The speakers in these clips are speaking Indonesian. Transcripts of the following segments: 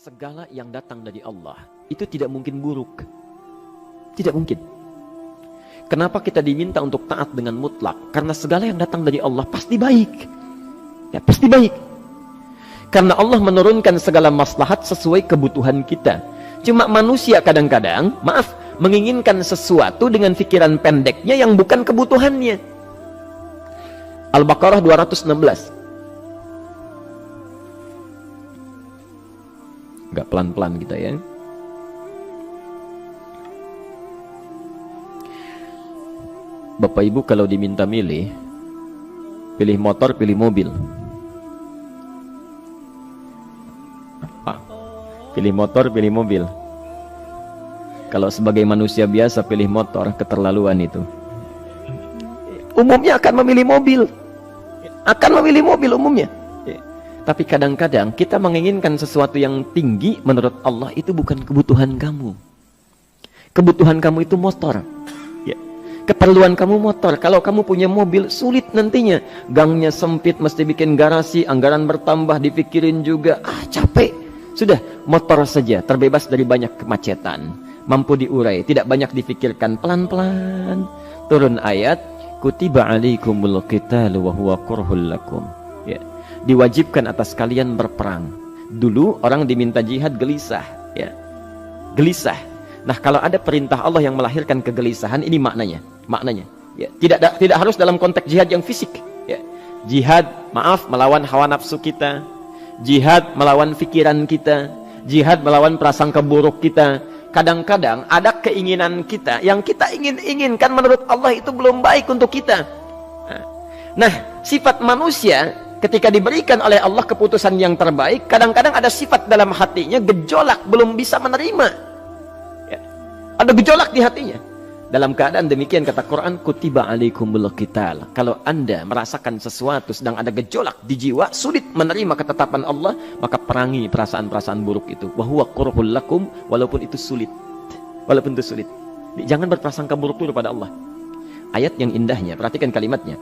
segala yang datang dari Allah itu tidak mungkin buruk. Tidak mungkin. Kenapa kita diminta untuk taat dengan mutlak? Karena segala yang datang dari Allah pasti baik. Ya, pasti baik. Karena Allah menurunkan segala maslahat sesuai kebutuhan kita. Cuma manusia kadang-kadang, menginginkan sesuatu dengan pikiran pendeknya yang bukan kebutuhannya. Al-Baqarah 216. Agak pelan-pelan kita ya. Bapak Ibu kalau diminta milih, pilih motor, pilih mobil. Apa? Pilih motor, pilih mobil. Kalau sebagai manusia biasa pilih motor, keterlaluan itu. Umumnya akan memilih mobil. Akan memilih mobil umumnya. Tapi kadang-kadang kita menginginkan sesuatu yang tinggi, menurut Allah itu bukan kebutuhan kamu. Kebutuhan kamu itu motor. Ya. Keperluan kamu motor. Kalau kamu punya mobil, sulit nantinya. Gangnya sempit, mesti bikin garasi, anggaran bertambah, dipikirin juga. Capek. Sudah, motor saja, terbebas dari banyak kemacetan. Mampu diurai, tidak banyak difikirkan. Pelan-pelan. Turun ayat, Kutiba alaikumul qitalu wa huwa kurhul lakum. Ya. Diwajibkan atas kalian berperang. Dulu orang diminta jihad gelisah, ya. Gelisah. Nah, kalau ada perintah Allah yang melahirkan kegelisahan, ini maknanya. Ya. Tidak harus dalam konteks jihad yang fisik, ya. Jihad, melawan hawa nafsu kita. Jihad melawan pikiran kita. Jihad melawan prasangka buruk kita. Kadang-kadang ada keinginan kita yang kita inginkan menurut Allah itu belum baik untuk kita. Nah, sifat manusia ketika diberikan oleh Allah keputusan yang terbaik, kadang-kadang ada sifat dalam hatinya gejolak, belum bisa menerima. Ya. Ada gejolak di hatinya. Dalam keadaan demikian kata Quran, Kutiba alaikumul qital. Kalau Anda merasakan sesuatu sedang ada gejolak di jiwa, sulit menerima ketetapan Allah, maka perangi perasaan-perasaan buruk itu. Wa huwa kurhul lakum, walaupun itu sulit. Walaupun itu sulit. Jangan berprasangka buruk dulu pada Allah. Ayat yang indahnya, perhatikan kalimatnya.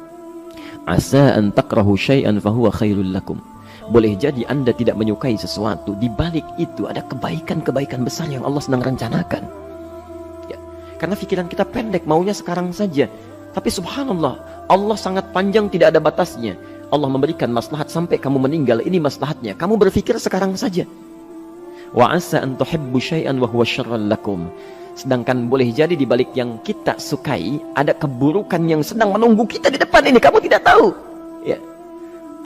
Asa an takrahu syai'an fahuwa khairul lakum. Boleh jadi Anda tidak menyukai sesuatu, di balik itu ada kebaikan-kebaikan besar yang Allah sedang rencanakan. Ya. Karena pikiran kita pendek, maunya sekarang saja. Tapi subhanallah, Allah sangat panjang, tidak ada batasnya. Allah memberikan maslahat sampai kamu meninggal, ini maslahatnya. Kamu berpikir sekarang saja. Wa asa an tuhibbu syai'an wa huwa syarrul lakum. Sedangkan boleh jadi di balik yang kita sukai ada keburukan yang sedang menunggu kita di depan ini, kamu tidak tahu. Ya.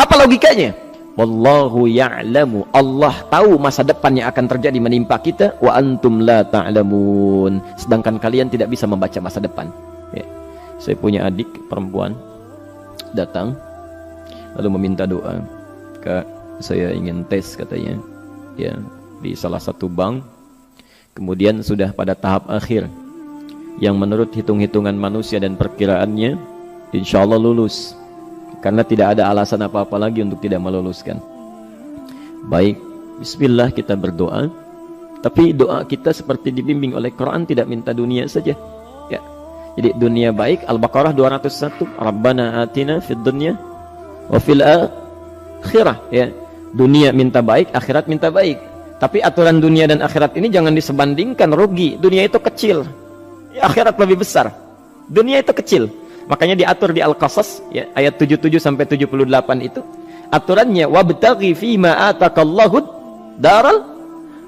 Apa logikanya? Wallahu ya'lamu. Allah tahu masa depan yang akan terjadi menimpa kita, wa antum la ta'lamun. Sedangkan kalian tidak bisa membaca masa depan. Ya. Saya punya adik perempuan datang lalu meminta doa. Kak, saya ingin tes katanya. Ya, di salah satu bank. Kemudian sudah pada tahap akhir yang menurut hitung-hitungan manusia dan perkiraannya insya Allah lulus, karena tidak ada alasan apa-apa lagi untuk tidak meluluskan. Baik, bismillah kita berdoa. Tapi doa kita seperti dibimbing oleh Quran, tidak minta dunia saja, ya. Jadi dunia baik, Al-Baqarah 201, Rabbana atina fid dunya wa fil akhirah, ya. Dunia minta baik, akhirat minta baik. Tapi aturan dunia dan akhirat ini jangan disebandingkan, rugi. Dunia itu kecil, ya, akhirat lebih besar. Dunia itu kecil. Makanya diatur di Al-Qasas, ya, ayat 77 sampai 78 itu. Aturannya wabtaghi fima atakallahu daral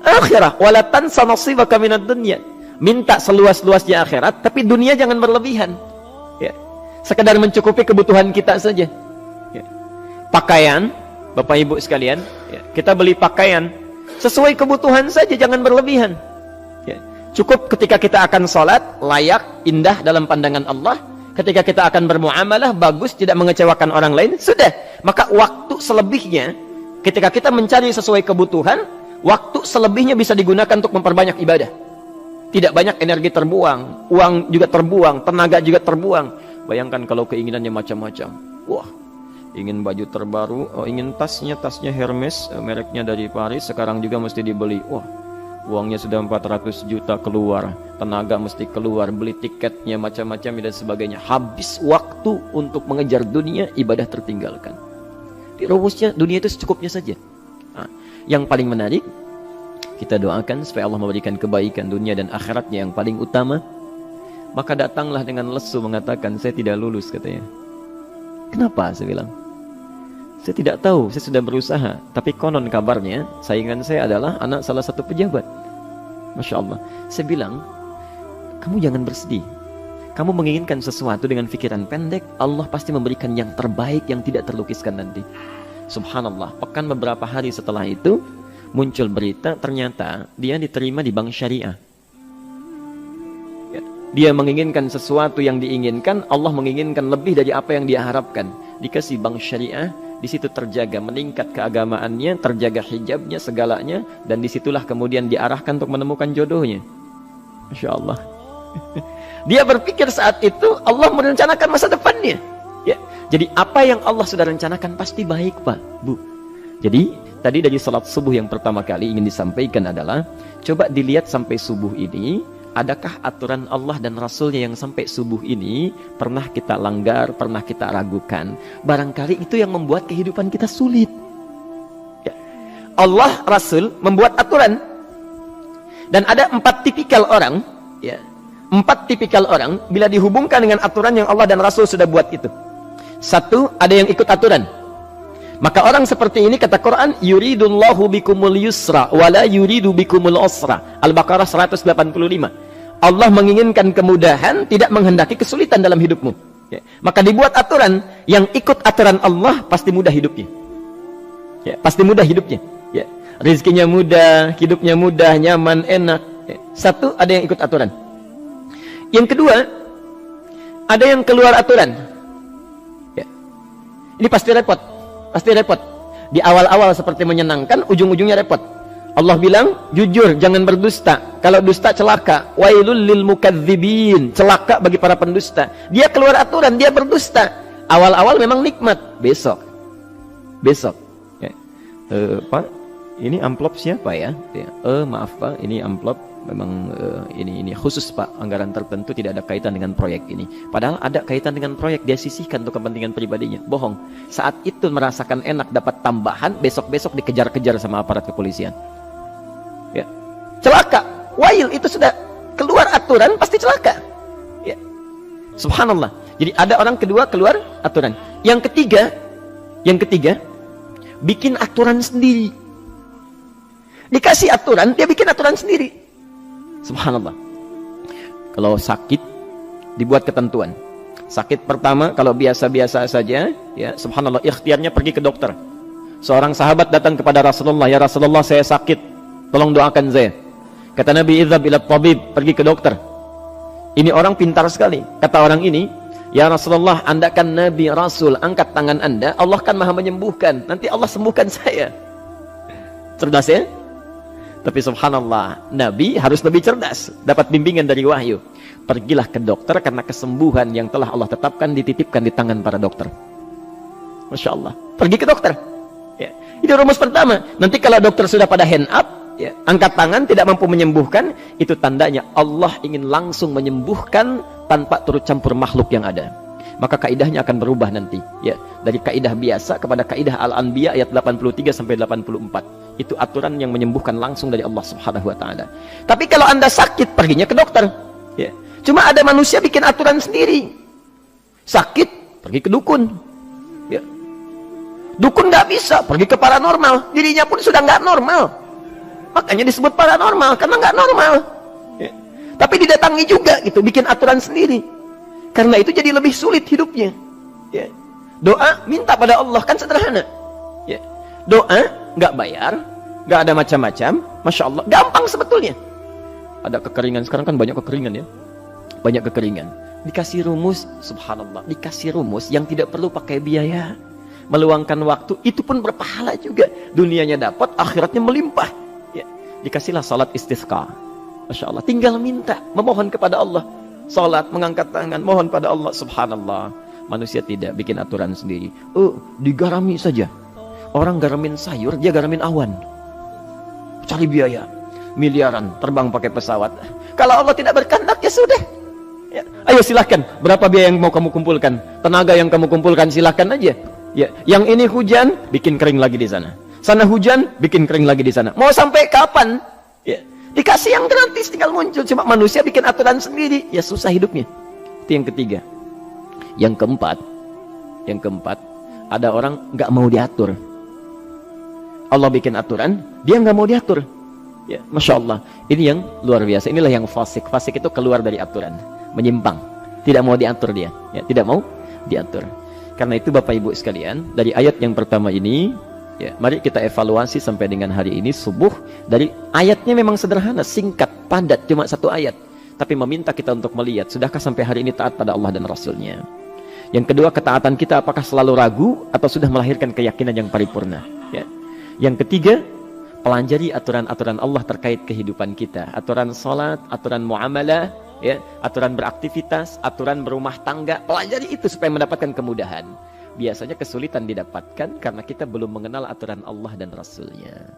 akhirah wa la tansa nasibaka minad dunya. Minta seluas-luasnya akhirat, tapi dunia jangan berlebihan. Ya. Sekedar mencukupi kebutuhan kita saja. Ya. Pakaian, Bapak Ibu sekalian, ya, kita beli pakaian sesuai kebutuhan saja, jangan berlebihan. Ya. Cukup ketika kita akan sholat, layak, indah dalam pandangan Allah. Ketika kita akan bermuamalah, bagus, tidak mengecewakan orang lain, sudah. Maka waktu selebihnya, ketika kita mencari sesuai kebutuhan, waktu selebihnya bisa digunakan untuk memperbanyak ibadah. Tidak banyak energi terbuang, uang juga terbuang, tenaga juga terbuang. Bayangkan kalau keinginannya macam-macam. Wah, ingin baju terbaru, ingin tasnya Hermes, mereknya dari Paris, sekarang juga mesti dibeli. Wah, uangnya sudah 400 juta keluar, tenaga mesti keluar, beli tiketnya macam-macam dan sebagainya. Habis waktu untuk mengejar dunia, ibadah tertinggalkan. Di rumusnya dunia itu secukupnya saja. Nah, yang paling menarik, Kita doakan supaya Allah memberikan kebaikan dunia dan akhiratnya yang paling utama. Maka datanglah dengan lesu mengatakan, saya tidak lulus katanya. Kenapa? Saya bilang, saya tidak tahu, saya sudah berusaha. Tapi konon kabarnya, saingan saya adalah anak salah satu pejabat. Masya Allah. Saya bilang, kamu jangan bersedih. Kamu menginginkan sesuatu dengan pikiran pendek, Allah pasti memberikan yang terbaik yang tidak terlukiskan nanti. Subhanallah, pekan beberapa hari setelah itu, muncul berita, ternyata dia diterima di bank syariah. Dia menginginkan sesuatu yang diinginkan, Allah menginginkan lebih dari apa yang dia harapkan. Dikasih bank syariah, di situ terjaga, meningkat keagamaannya, terjaga hijabnya, segalanya, dan disitulah kemudian diarahkan untuk menemukan jodohnya. Masya Allah. Dia berpikir saat itu Allah merencanakan masa depannya. Ya. Jadi apa yang Allah sudah rencanakan pasti baik, Pak, Bu. Jadi tadi dari salat subuh yang pertama kali ingin disampaikan adalah, coba dilihat sampai subuh ini, adakah aturan Allah dan Rasulnya yang sampai subuh ini pernah kita langgar, pernah kita ragukan? Barangkali itu yang membuat kehidupan kita sulit. Ya. Allah, Rasul membuat aturan. Dan ada 4 tipikal orang, ya, 4 tipikal orang bila dihubungkan dengan aturan yang Allah dan Rasul sudah buat itu. 1, ada yang ikut aturan. Maka orang seperti ini kata Quran, yuridullahu bikumul yusra wala yuridu bikumul usra. Al-Baqarah 185. Allah menginginkan kemudahan, tidak menghendaki kesulitan dalam hidupmu. Ya. Maka dibuat aturan, yang ikut aturan Allah pasti mudah hidupnya. Ya, pasti mudah hidupnya. Ya. Rizkinya mudah, hidupnya mudah, nyaman, enak. Ya. 1, ada yang ikut aturan. Yang kedua, ada yang keluar aturan. Ya. Ini pasti repot. Pasti repot. Di awal-awal seperti menyenangkan, ujung-ujungnya repot. Allah bilang, jujur, jangan berdusta. Kalau dusta celaka. Wailul lil mukadzibin. Celaka bagi para pendusta. Dia keluar aturan, dia berdusta. Awal-awal memang nikmat. Besok. Ya. Pak, ini amplop siapa ya? Ya. Maaf Pak, ini amplop. Memang ini khusus Pak, anggaran tertentu, tidak ada kaitan dengan proyek ini. Padahal ada kaitan dengan proyek, dia sisihkan untuk kepentingan pribadinya. Bohong. Saat itu merasakan enak dapat tambahan, besok-besok dikejar-kejar sama aparat kepolisian. Ya. Celaka. Wail, itu sudah keluar aturan, pasti celaka. Ya. Subhanallah. Jadi ada orang kedua keluar aturan. Yang ketiga bikin aturan sendiri. Dikasih aturan, dia bikin aturan sendiri. Subhanallah. Kalau sakit, dibuat ketentuan. Sakit pertama, kalau biasa-biasa saja, ya, subhanallah, ikhtiarnya pergi ke dokter. Seorang sahabat datang kepada Rasulullah, ya Rasulullah, saya sakit, tolong doakan saya. Kata Nabi, idhab ila tabib, pergi ke dokter. Ini orang pintar sekali. Kata orang ini, ya Rasulullah, Anda kan Nabi Rasul, angkat tangan Anda, Allah kan maha menyembuhkan, nanti Allah sembuhkan saya. Cerdas ya? Tapi subhanallah, Nabi harus lebih cerdas, dapat bimbingan dari wahyu. Pergilah ke dokter karena kesembuhan yang telah Allah tetapkan dititipkan di tangan para dokter. Masya Allah, pergi ke dokter. Ya. Itu rumus pertama. Nanti kalau dokter sudah pada hand up, ya, angkat tangan, tidak mampu menyembuhkan, itu tandanya Allah ingin langsung menyembuhkan tanpa turut campur makhluk yang ada. Maka kaidahnya akan berubah nanti, ya, dari kaidah biasa kepada kaidah Al-Anbiya ayat 83 sampai 84. Itu aturan yang menyembuhkan langsung dari Allah Subhanahu wa taala. Tapi kalau Anda sakit, perginya ke dokter. Ya. Cuma ada manusia bikin aturan sendiri. Sakit, pergi ke dukun. Ya. Dukun nggak bisa, pergi ke paranormal. Dirinya pun sudah nggak normal. Makanya disebut paranormal, karena nggak normal. Ya. Tapi didatangi juga, gitu, bikin aturan sendiri. Karena itu jadi lebih sulit hidupnya. Ya. Doa, minta pada Allah, kan sederhana. Ya. Doa, nggak bayar, nggak ada macam-macam, Masya Allah, gampang sebetulnya. Ada kekeringan, sekarang kan banyak kekeringan ya, banyak kekeringan. Dikasih rumus, subhanallah, dikasih rumus yang tidak perlu pakai biaya, meluangkan waktu, itu pun berpahala juga. Dunianya dapat, akhiratnya melimpah. Ya. Dikasihlah salat istisqa, Masya Allah, tinggal minta, memohon kepada Allah. Salat, mengangkat tangan, mohon pada Allah, subhanallah. Manusia tidak bikin aturan sendiri. Digarami saja. Orang garamin sayur, dia garamin awan. Cari biaya miliaran, terbang pakai pesawat. Kalau Allah tidak berkehendak, ya sudah. Ya. Ayo silahkan, berapa biaya yang mau kamu kumpulkan, tenaga yang kamu kumpulkan, silahkan aja. Ya. Yang ini hujan, bikin kering lagi di sana. Sana hujan, bikin kering lagi di sana. Mau sampai kapan? Ya. Dikasih yang gratis tinggal muncul, cuma manusia bikin aturan sendiri, ya susah hidupnya. Itu yang ketiga. Yang keempat, ada orang nggak mau diatur. Allah bikin aturan, dia nggak mau diatur. Ya, Masya Allah. Ini yang luar biasa. Inilah yang fasik. Fasik itu keluar dari aturan, menyimpang, tidak mau diatur dia. Ya, tidak mau diatur. Karena itu Bapak Ibu sekalian, dari ayat yang pertama ini, ya, mari kita evaluasi sampai dengan hari ini subuh. Dari ayatnya memang sederhana, singkat, padat, cuma satu ayat. Tapi meminta kita untuk melihat, sudahkah sampai hari ini taat pada Allah dan Rasulnya. Yang kedua, ketaatan kita apakah selalu ragu atau sudah melahirkan keyakinan yang paripurna. Ya. Yang ketiga, pelajari aturan-aturan Allah terkait kehidupan kita. Aturan sholat, aturan muamalah, ya, aturan beraktivitas, aturan berumah tangga. Pelajari itu supaya mendapatkan kemudahan. Biasanya kesulitan didapatkan karena kita belum mengenal aturan Allah dan Rasulnya.